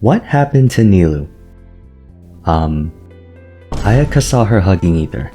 What happened to Nilou? Ayaka saw her hugging either.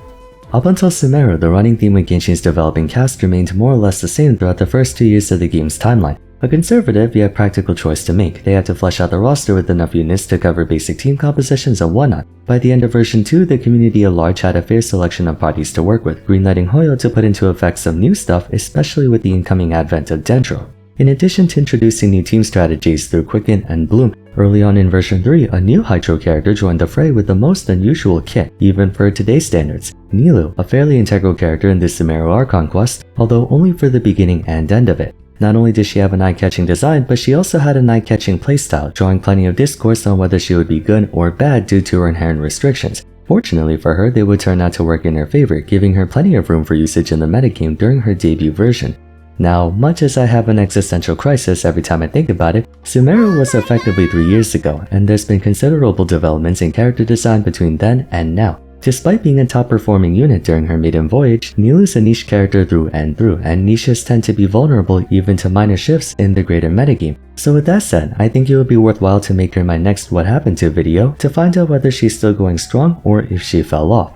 Up until Sumeru, the running theme with Genshin's developing cast remained more or less the same throughout the first 2 years of the game's timeline. A conservative yet practical choice to make. They had to flesh out the roster with enough units to cover basic team compositions and whatnot. By the end of version 2, the community at large had a fair selection of parties to work with, greenlighting Hoyo to put into effect some new stuff, especially with the incoming advent of Dendro. In addition to introducing new team strategies through Quicken and Bloom, early on in version 3, a new Hydro character joined the fray with the most unusual kit, even for today's standards. Nilou, a fairly integral character in the Sumeru Archon quest, although only for the beginning and end of it. Not only did she have an eye-catching design, but she also had an eye-catching playstyle, drawing plenty of discourse on whether she would be good or bad due to her inherent restrictions. Fortunately for her, they would turn out to work in her favor, giving her plenty of room for usage in the metagame during her debut version. Now, much as I have an existential crisis every time I think about it, Sumeru was effectively 3 years ago, and there's been considerable developments in character design between then and now. Despite being a top-performing unit during her maiden voyage, Nilou's a niche character through, and niches tend to be vulnerable even to minor shifts in the greater metagame. So with that said, I think it would be worthwhile to make her my next What Happened To video to find out whether she's still going strong or if she fell off.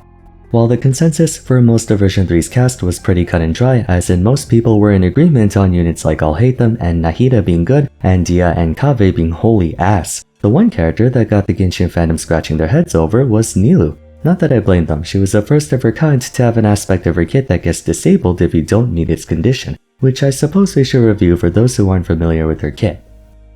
While the consensus for most of version 3's cast was pretty cut and dry, as in most people were in agreement on units like I'll Hate Them and Nahida being good, and Dia and Kaveh being holy ass. The one character that got the Genshin fandom scratching their heads over was Nilou. Not that I blame them, she was the first of her kind to have an aspect of her kit that gets disabled if you don't meet its condition, which I suppose we should review for those who aren't familiar with her kit.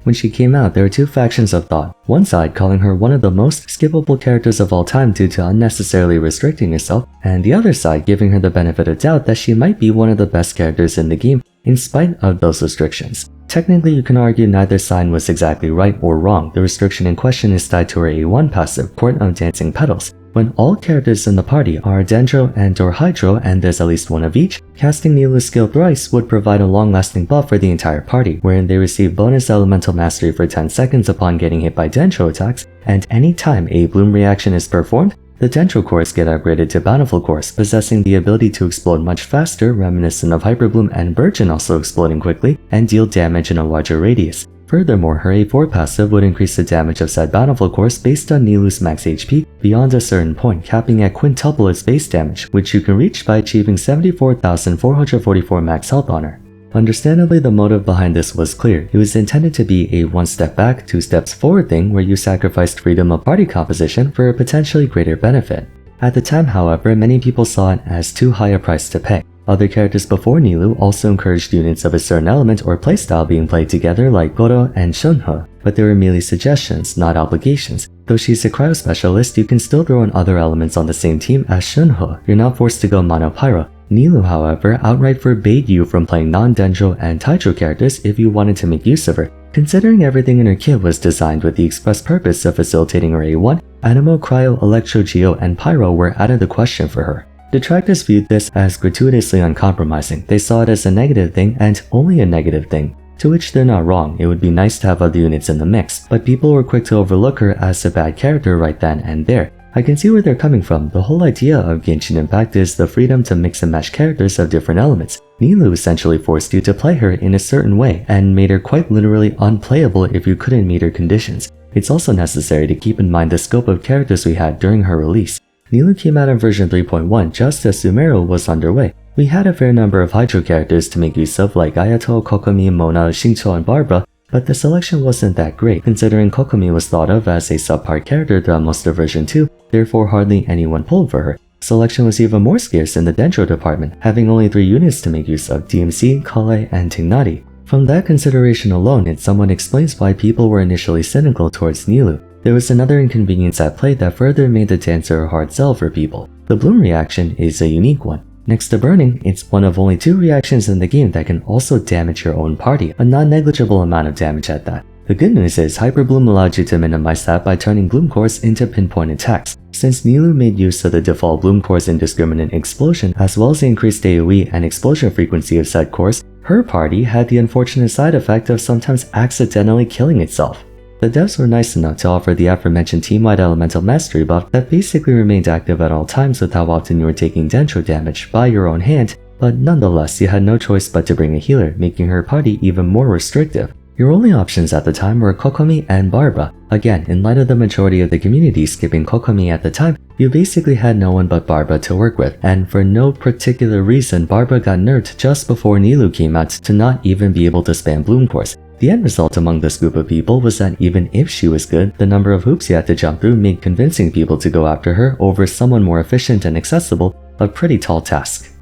When she came out, there were two factions of thought, one side calling her one of the most skippable characters of all time due to unnecessarily restricting herself, and the other side giving her the benefit of doubt that she might be one of the best characters in the game in spite of those restrictions. Technically, you can argue neither side was exactly right or wrong. The restriction in question is tied to her A1 passive, Court of Dancing Petals. When all characters in the party are Dendro and or Hydro and there's at least one of each, casting Nilou's skill thrice would provide a long-lasting buff for the entire party, wherein they receive bonus elemental mastery for 10 seconds upon getting hit by Dendro attacks, and any time a Bloom reaction is performed, the Dendro cores get upgraded to Bountiful cores, possessing the ability to explode much faster, reminiscent of Hyper Bloom and Burgeon also exploding quickly, and deal damage in a larger radius. Furthermore, her A4 passive would increase the damage of said Bountiful cores based on Nilou's max HP beyond a certain point, capping at quintuple its base damage, which you can reach by achieving 74,444 max health on her. Understandably, the motive behind this was clear. It was intended to be a one step back, two steps forward thing where you sacrificed freedom of party composition for a potentially greater benefit. At the time, however, many people saw it as too high a price to pay. Other characters before Nilou also encouraged units of a certain element or playstyle being played together like Goro and Shunhe, but they were merely suggestions, not obligations. Though she's a cryo specialist, you can still throw in other elements on the same team as Shunhe. You're not forced to go mono pyro. Nilou, however, outright forbade you from playing non-Dendro and Hydro characters if you wanted to make use of her. Considering everything in her kit was designed with the express purpose of facilitating her A1, Animo, Cryo, Electro, Geo, and Pyro were out of the question for her. Detractors viewed this as gratuitously uncompromising. They saw it as a negative thing and only a negative thing. To which they're not wrong, it would be nice to have other units in the mix, but people were quick to overlook her as a bad character right then and there. I can see where they're coming from. The whole idea of Genshin Impact is the freedom to mix and match characters of different elements. Nilou essentially forced you to play her in a certain way and made her quite literally unplayable if you couldn't meet her conditions. It's also necessary to keep in mind the scope of characters we had during her release. Nilou came out in version 3.1 just as Sumeru was underway. We had a fair number of Hydro characters to make use of like Ayato, Kokomi, Mona, Xingqiu, and Barbara, but the selection wasn't that great considering Kokomi was thought of as a subpart character throughout most of version 2, therefore hardly anyone pulled for her. Selection was even more scarce in the Dendro department, having only 3 units to make use of: DMC, Kale, and Tignati. From that consideration alone, it somewhat explains why people were initially cynical towards Nilou. There was another inconvenience at play that further made the dancer a hard sell for people. The Bloom reaction is a unique one. Next to burning, it's one of only 2 reactions in the game that can also damage your own party, a non-negligible amount of damage at that. The good news is Hyper Bloom allowed you to minimize that by turning Bloom cores into pinpoint attacks. Since Nilou made use of the default Bloom core's indiscriminate explosion as well as the increased AoE and explosion frequency of said cores, her party had the unfortunate side effect of sometimes accidentally killing itself. The devs were nice enough to offer the aforementioned team-wide elemental mastery buff that basically remained active at all times with how often you were taking Dendro damage by your own hand, but nonetheless you had no choice but to bring a healer, making her party even more restrictive. Your only options at the time were Kokomi and Barbara. Again, in light of the majority of the community skipping Kokomi at the time, you basically had no one but Barbara to work with, and for no particular reason, Barbara got nerfed just before Nilou came out to not even be able to spam Bloom Course. The end result among this group of people was that even if she was good, the number of hoops you had to jump through made convincing people to go after her over someone more efficient and accessible a pretty tall task.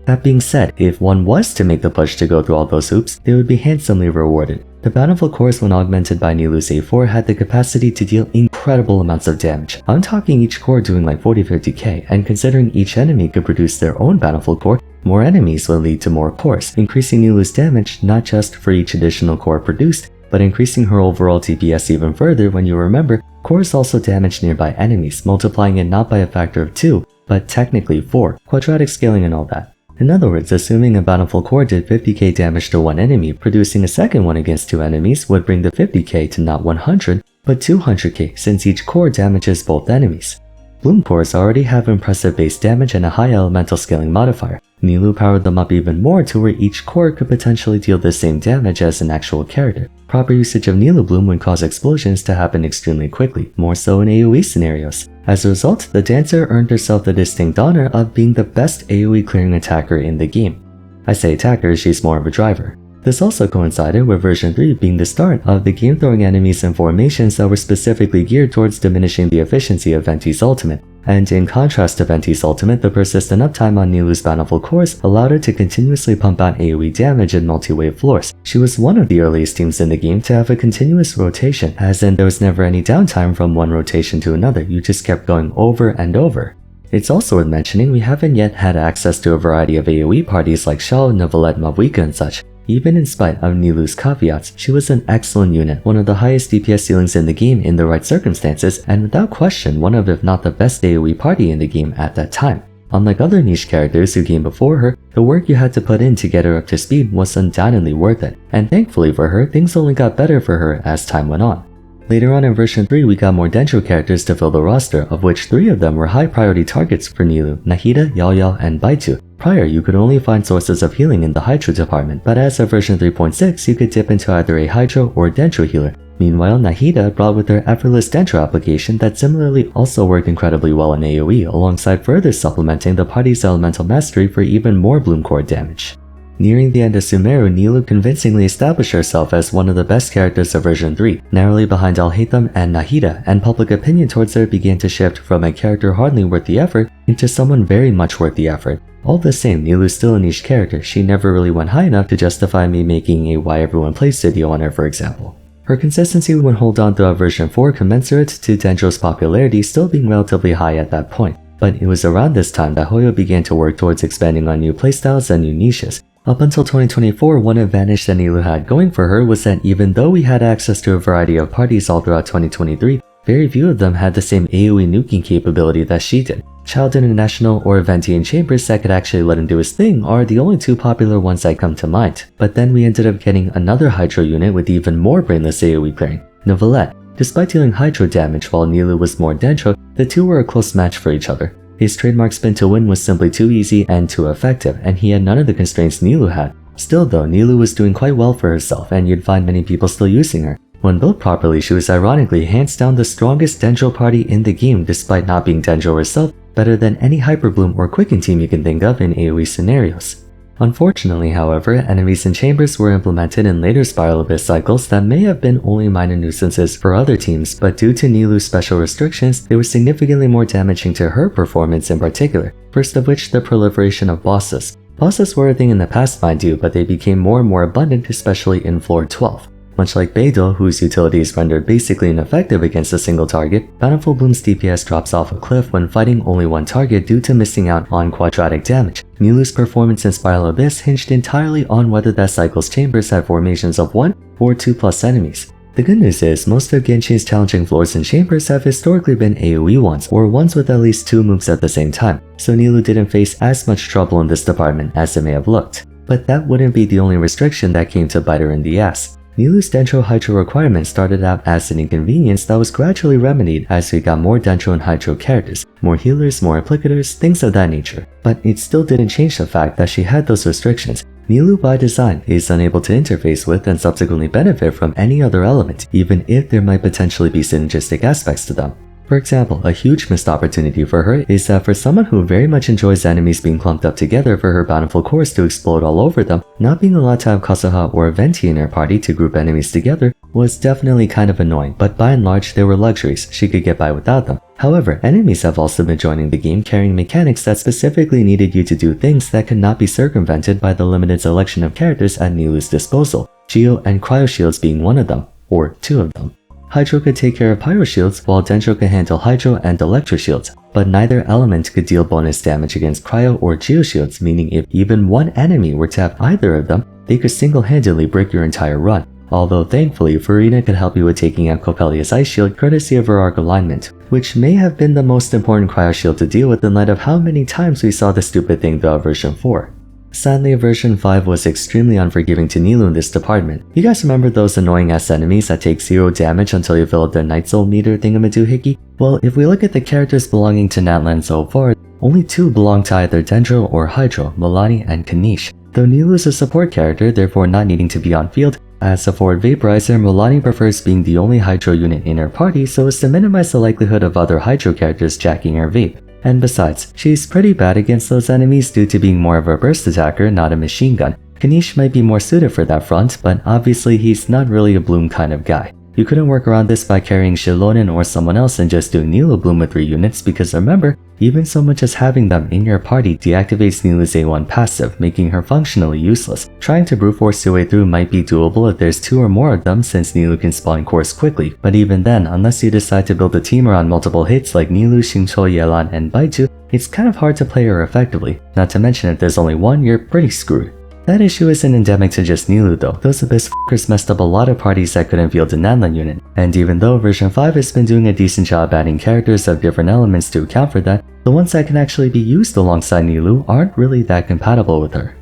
That being said, if one was to make the push to go through all those hoops, they would be handsomely rewarded. The Bountiful cores, when augmented by Nilou's A4, had the capacity to deal incredible amounts of damage. I'm talking each core doing like 40-50k, and considering each enemy could produce their own Bountiful core, more enemies will lead to more cores, increasing Nilou's damage not just for each additional core produced, but increasing her overall DPS even further when you remember, cores also damage nearby enemies, multiplying it not by a factor of 2, but technically 4, quadratic scaling and all that. In other words, assuming a Bountiful core did 50k damage to one enemy, producing a second one against 2 enemies would bring the 50k to not 100, but 200k since each core damages both enemies. Bloom cores already have impressive base damage and a high elemental scaling modifier. Nilou powered them up even more to where each core could potentially deal the same damage as an actual character. Proper usage of Nilou Bloom would cause explosions to happen extremely quickly, more so in AoE scenarios. As a result, the dancer earned herself the distinct honor of being the best AoE clearing attacker in the game. I say attacker, she's more of a driver. This also coincided with version 3 being the start of the game throwing enemies in formations that were specifically geared towards diminishing the efficiency of Venti's ultimate. And in contrast to Venti's ultimate, the persistent uptime on Nilou's Bountiful cores allowed her to continuously pump out AoE damage in multi-wave floors. She was one of the earliest teams in the game to have a continuous rotation, as in there was never any downtime from one rotation to another, you just kept going over and over. It's also worth mentioning we haven't yet had access to a variety of AoE parties like Shao, Neuvillette, Mavuika and such. Even in spite of Nilou's caveats, she was an excellent unit, one of the highest DPS ceilings in the game in the right circumstances, and without question one of if not the best AoE party in the game at that time. Unlike other niche characters who came before her, the work you had to put in to get her up to speed was undoubtedly worth it, and thankfully for her, things only got better for her as time went on. Later on in version 3, we got more Dendro characters to fill the roster, of which 3 of them were high priority targets for Nilou: Nahida, Yaoyao, and Baitu. Prior, you could only find sources of healing in the Hydro department, but as of version 3.6, you could dip into either a Hydro or Dendro healer. Meanwhile, Nahida brought with her effortless Dendro application that similarly also worked incredibly well in AoE, alongside further supplementing the party's elemental mastery for even more Bloom core damage. Nearing the end of Sumeru, Nilou convincingly established herself as one of the best characters of version 3, narrowly behind Alhaitham and Nahida, and public opinion towards her began to shift from a character hardly worth the effort into someone very much worth the effort. All the same, Nilou's still a niche character, she never really went high enough to justify me making a Why Everyone Plays video on her, for example. Her consistency would hold on throughout version 4 commensurate to Dendro's popularity still being relatively high at that point, but it was around this time that Hoyo began to work towards expanding on new playstyles and new niches. Up until 2024, one advantage that Nilou had going for her was that even though we had access to a variety of parties all throughout 2023, very few of them had the same AoE nuking capability that she did. Child International or Venti and Chambers that could actually let him do his thing are the only 2 popular ones that come to mind. But then we ended up getting another Hydro unit with even more brainless AoE clearing, Neuvillette. Despite dealing Hydro damage while Nilou was more Dendro, the two were a close match for each other. His trademark spin to win was simply too easy and too effective, and he had none of the constraints Nilou had. Still though, Nilou was doing quite well for herself, and you'd find many people still using her. When built properly, she was ironically hands down the strongest Dendro party in the game despite not being Dendro herself, better than any Hyperbloom or Quicken team you can think of in AoE scenarios. Unfortunately, however, enemies in Chambers were implemented in later Spiral Abyss cycles that may have been only minor nuisances for other teams, but due to Nilou's special restrictions, they were significantly more damaging to her performance in particular, first of which the proliferation of bosses. Bosses were a thing in the past, mind you, but they became more and more abundant, especially in floor 12. Much like Beidou, whose utility is rendered basically ineffective against a single target, Bountiful Bloom's DPS drops off a cliff when fighting only one target due to missing out on quadratic damage. Nilou's performance in Spiral Abyss hinged entirely on whether that cycle's chambers had formations of 1 or 2+ enemies. The good news is, most of Genshin's challenging floors and chambers have historically been AoE ones, or ones with at least 2 moves at the same time, so Nilou didn't face as much trouble in this department as it may have looked. But that wouldn't be the only restriction that came to bite her in the ass. Nilou's Dendro Hydro requirement started out as an inconvenience that was gradually remedied as we got more Dendro and Hydro characters, more healers, more applicators, things of that nature. But it still didn't change the fact that she had those restrictions, Nilou by design is unable to interface with and subsequently benefit from any other element, even if there might potentially be synergistic aspects to them. For example, a huge missed opportunity for her is that for someone who very much enjoys enemies being clumped up together for her bountiful cores to explode all over them, not being allowed to have Kazuha or Venti in her party to group enemies together was definitely kind of annoying, but by and large they were luxuries, she could get by without them. However, enemies have also been joining the game carrying mechanics that specifically needed you to do things that could not be circumvented by the limited selection of characters at Nilou's disposal, Geo and Cryo Shields being one of them, or two of them. Hydro could take care of Pyro Shields, while Dendro could handle Hydro and Electro Shields, but neither element could deal bonus damage against Cryo or Geo Shields, meaning if even one enemy were to have either of them, they could single-handedly break your entire run. Although thankfully, Furina could help you with taking out Coppelia's Ice Shield courtesy of her Arc Alignment, which may have been the most important Cryo Shield to deal with in light of how many times we saw the stupid thing throughout version 4. Sadly, version 5 was extremely unforgiving to Nilou in this department. You guys remember those annoying ass enemies that take 0 damage until you fill up their Night Soul meter thingamadoohickey? Well, if we look at the characters belonging to Natlan so far, only 2 belong to either Dendro or Hydro, Milani and Kanish. Though Nilou is a support character, therefore not needing to be on field, as a forward vaporizer, Milani prefers being the only Hydro unit in her party so as to minimize the likelihood of other Hydro characters jacking her vape. And besides, she's pretty bad against those enemies due to being more of a burst attacker, not a machine gun. Kanish might be more suited for that front, but obviously he's not really a Bloom kind of guy. You couldn't work around this by carrying Shilonen or someone else and just doing Nilou Bloom with 3 units because remember, even so much as having them in your party deactivates Nilou's A1 passive, making her functionally useless. Trying to brute force your way through might be doable if there's 2 or more of them since Nilou can spawn cores quickly, but even then, unless you decide to build a team around multiple hits like Nilou, Xingqiu, Yelan, and Baichu, it's kind of hard to play her effectively. Not to mention if there's only one, you're pretty screwed. That issue isn't endemic to just Nilou though. Those abyss f***ers messed up a lot of parties that couldn't field a Natlan unit, and even though version 5 has been doing a decent job adding characters of different elements to account for that, the ones that can actually be used alongside Nilou aren't really that compatible with her.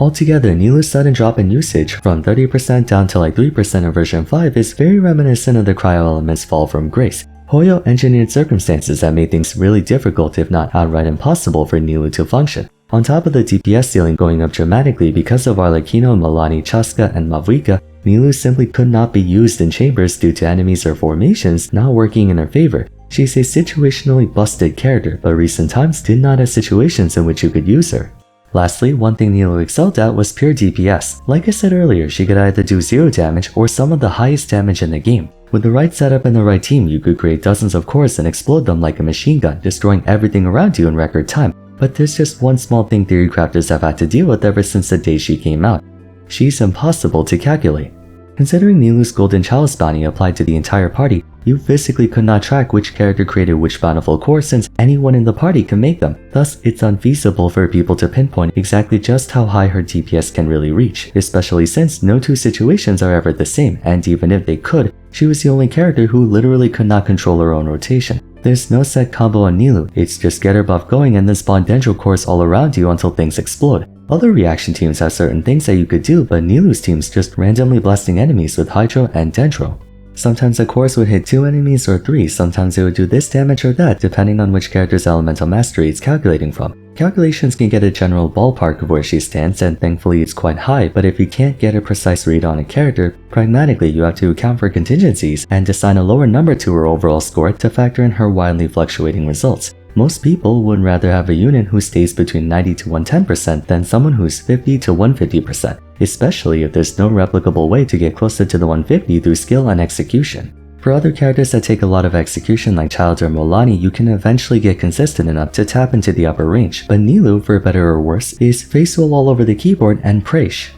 Altogether, Nilou's sudden drop in usage from 30% down to like 3% in version 5 is very reminiscent of the cryo element's fall from grace. Hoyo engineered circumstances that made things really difficult if not outright impossible for Nilou to function. On top of the DPS ceiling going up dramatically because of Arlecchino, Milani, Chaska, and Mavuika, Nilou simply could not be used in chambers due to enemies or formations not working in her favor. She's a situationally busted character, but recent times did not have situations in which you could use her. Lastly, one thing Nilou excelled at was pure DPS. Like I said earlier, she could either do 0 damage or some of the highest damage in the game. With the right setup and the right team, you could create dozens of cores and explode them like a machine gun, destroying everything around you in record time. But there's just one small thing theory crafters have had to deal with ever since the day she came out. She's impossible to calculate. Considering Nilou's Golden Chalice bounty applied to the entire party, you physically could not track which character created which bountiful core since anyone in the party can make them. Thus, it's unfeasible for people to pinpoint exactly just how high her DPS can really reach, especially since no 2 situations are ever the same, and even if they could, she was the only character who literally could not control her own rotation. There's no set combo on Nilou, it's just get her buff going and then spawn Dendro cores all around you until things explode. Other reaction teams have certain things that you could do, but Nilou's team's just randomly blasting enemies with Hydro and Dendro. Sometimes a course would hit 2 enemies or 3, sometimes it would do this damage or that depending on which character's elemental mastery it's calculating from. Calculations can get a general ballpark of where she stands and thankfully it's quite high, but if you can't get a precise read on a character, pragmatically you have to account for contingencies and assign a lower number to her overall score to factor in her wildly fluctuating results. Most people would rather have a unit who stays between 90 to 110% than someone who's 50 to 150%, especially if there's no replicable way to get closer to the 150 through skill and execution. For other characters that take a lot of execution like Child or Milani, you can eventually get consistent enough to tap into the upper range, but Nilou, for better or worse, is faithful all over the keyboard and Presh.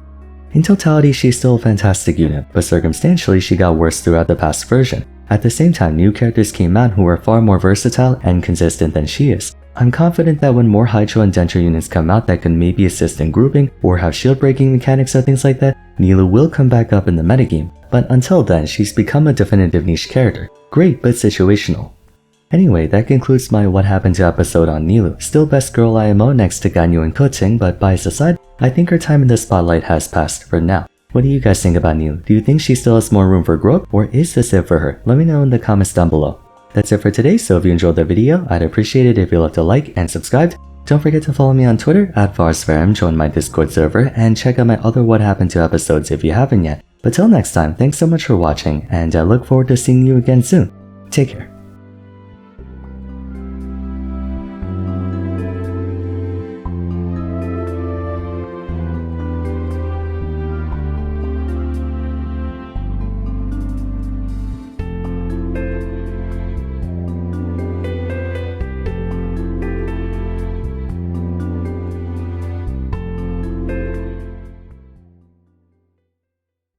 In totality, she's still a fantastic unit, but circumstantially she got worse throughout the past version. At the same time, new characters came out who are far more versatile and consistent than she is. I'm confident that when more Hydro and Dendro units come out that can maybe assist in grouping or have shield breaking mechanics or things like that, Nilou will come back up in the metagame, but until then she's become a definitive niche character. Great, but situational. Anyway, that concludes my What Happened to episode on Nilou. Still best girl IMO next to Ganyu and Koting, but bias aside, I think her time in the spotlight has passed for now. What do you guys think about Nilou? Do you think she still has more room for growth, or is this it for her? Let me know in the comments down below. That's it for today, so if you enjoyed the video, I'd appreciate it if you left a like and subscribed, Don't forget to follow me on Twitter @Vars, join my Discord server, and check out my other What Happened to episodes if you haven't yet. But till next time, thanks so much for watching, and I look forward to seeing you again soon. Take care.